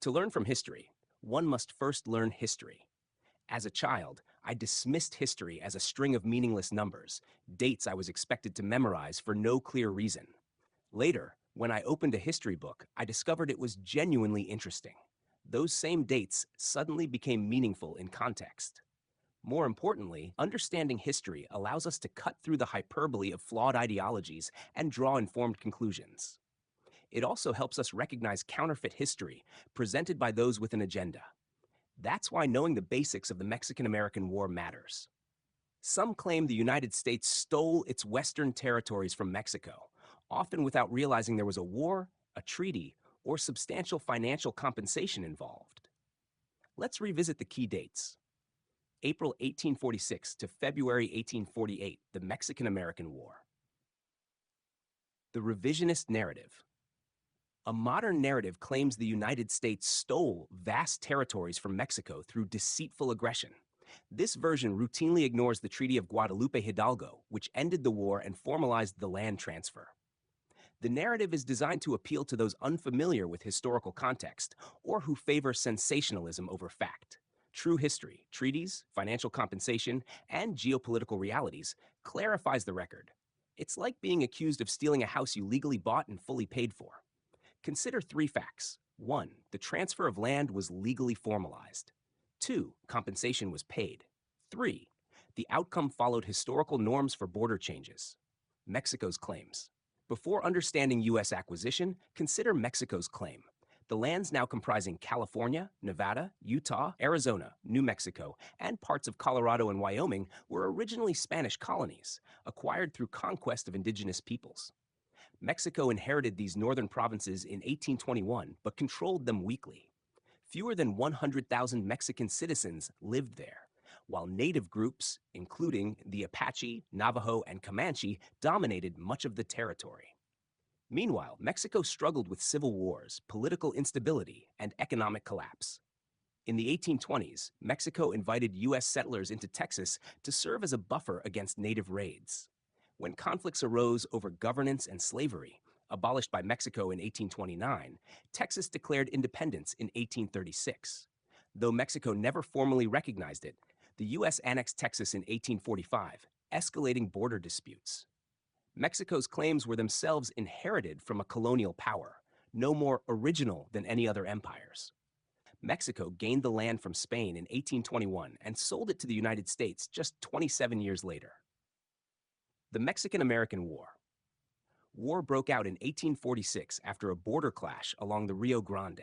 To learn from history, one must first learn history. As a child, I dismissed history as a string of meaningless numbers, dates I was expected to memorize for no clear reason. Later, when I opened a history book, I discovered it was genuinely interesting. Those same dates suddenly became meaningful in context. More importantly, understanding history allows us to cut through the hyperbole of flawed ideologies and draw informed conclusions. It also helps us recognize counterfeit history presented by those with an agenda. That's why knowing the basics of the Mexican-American War matters. Some claim the United States stole its western territories from Mexico, often without realizing there was a war, a treaty, or substantial financial compensation involved. Let's revisit the key dates. April 1846 to February 1848, the Mexican-American War. The revisionist narrative. A modern narrative claims the United States stole vast territories from Mexico through deceitful aggression. This version routinely ignores the Treaty of Guadalupe Hidalgo, which ended the war and formalized the land transfer. The narrative is designed to appeal to those unfamiliar with historical context or who favor sensationalism over fact. True history, treaties, financial compensation, and geopolitical realities clarifies the record. It's like being accused of stealing a house you legally bought and fully paid for. Consider three facts. 1. The transfer of land was legally formalized. 2. Compensation was paid. 3. The outcome followed historical norms for border changes. Mexico's claims. Before understanding U.S. acquisition, consider Mexico's claim. The lands now comprising California, Nevada, Utah, Arizona, New Mexico, and parts of Colorado and Wyoming were originally Spanish colonies, acquired through conquest of indigenous peoples. Mexico inherited these northern provinces in 1821, but controlled them weakly. Fewer than 100,000 Mexican citizens lived there, while native groups, including the Apache, Navajo, and Comanche, dominated much of the territory. Meanwhile, Mexico struggled with civil wars, political instability, and economic collapse. In the 1820s, Mexico invited U.S. settlers into Texas to serve as a buffer against native raids. When conflicts arose over governance and slavery, abolished by Mexico in 1829, Texas declared independence in 1836. Though Mexico never formally recognized it, the U.S. annexed Texas in 1845, escalating border disputes. Mexico's claims were themselves inherited from a colonial power, no more original than any other empires. Mexico gained the land from Spain in 1821 and sold it to the United States just 27 years later. The Mexican-American War. War broke out in 1846 after a border clash along the Rio Grande.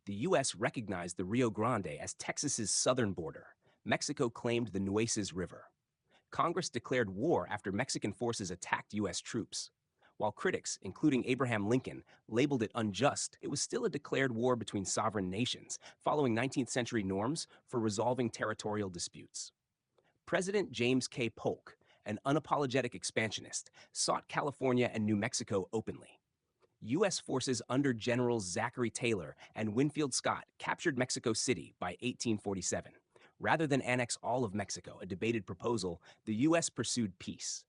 The U.S. recognized the Rio Grande as Texas's southern border. Mexico claimed the Nueces River. Congress declared war after Mexican forces attacked U.S. troops. While critics, including Abraham Lincoln, labeled it unjust, it was still a declared war between sovereign nations, following 19th century norms for resolving territorial disputes. President James K. Polk, an unapologetic expansionist, sought California and New Mexico openly. U.S. forces under Generals Zachary Taylor and Winfield Scott captured Mexico City by 1847. Rather than annex all of Mexico, a debated proposal, the U.S. pursued peace.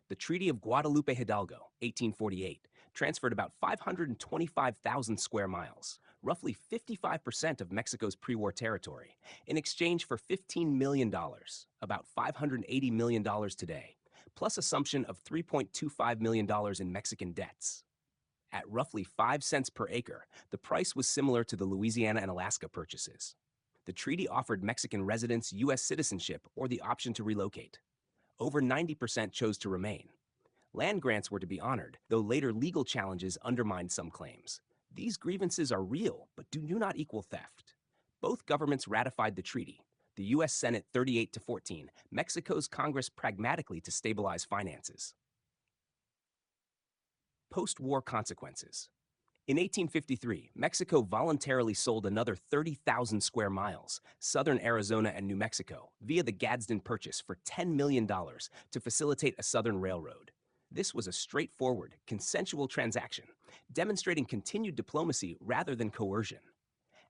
The Treaty of Guadalupe Hidalgo, 1848, transferred about 525,000 square miles, roughly 55% of Mexico's pre-war territory, in exchange for $15 million, about $580 million today, plus assumption of $3.25 million in Mexican debts. At roughly 5 cents per acre, the price was similar to the Louisiana and Alaska purchases. The treaty offered Mexican residents U.S. citizenship or the option to relocate. Over 90% chose to remain. Land grants were to be honored, though later legal challenges undermined some claims. These grievances are real, but do not equal theft. Both governments ratified the treaty. The U.S. Senate 38-14, Mexico's Congress pragmatically to stabilize finances. Post-war consequences. In 1853, Mexico voluntarily sold another 30,000 square miles, southern Arizona and New Mexico, via the Gadsden Purchase for $10 million to facilitate a southern railroad. This was a straightforward, consensual transaction, demonstrating continued diplomacy rather than coercion.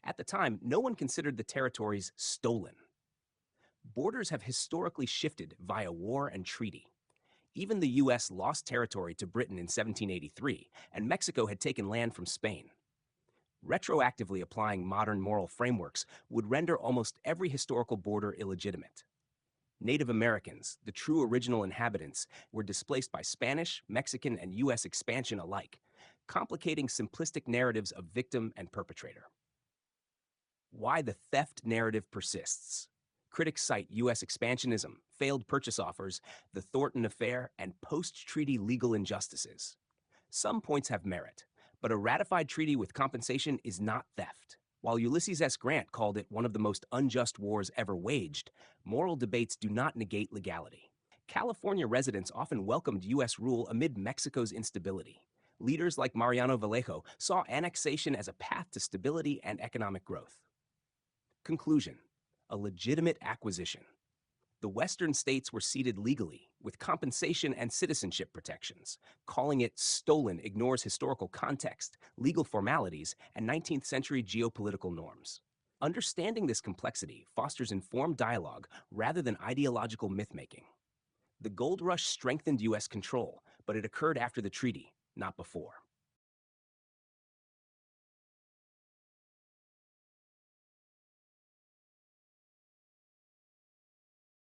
At the time, no one considered the territories stolen. Borders have historically shifted via war and treaty. Even the U.S. lost territory to Britain in 1783, and Mexico had taken land from Spain. Retroactively applying modern moral frameworks would render almost every historical border illegitimate. Native Americans, the true original inhabitants, were displaced by Spanish, Mexican, and U.S. expansion alike, complicating simplistic narratives of victim and perpetrator. Why the theft narrative persists. Critics cite U.S. expansionism, failed purchase offers, the Thornton Affair, and post treaty legal injustices. Some points have merit, but a ratified treaty with compensation is not theft. While Ulysses S. Grant called it one of the most unjust wars ever waged, moral debates do not negate legality. California residents often welcomed U.S. rule amid Mexico's instability. Leaders like Mariano Vallejo saw annexation as a path to stability and economic growth. Conclusion: a legitimate acquisition. The Western states were ceded legally, with compensation and citizenship protections. Calling it stolen ignores historical context, legal formalities, and 19th century geopolitical norms. Understanding this complexity fosters informed dialogue rather than ideological myth-making. The gold rush strengthened U.S. control, but it occurred after the treaty, not before.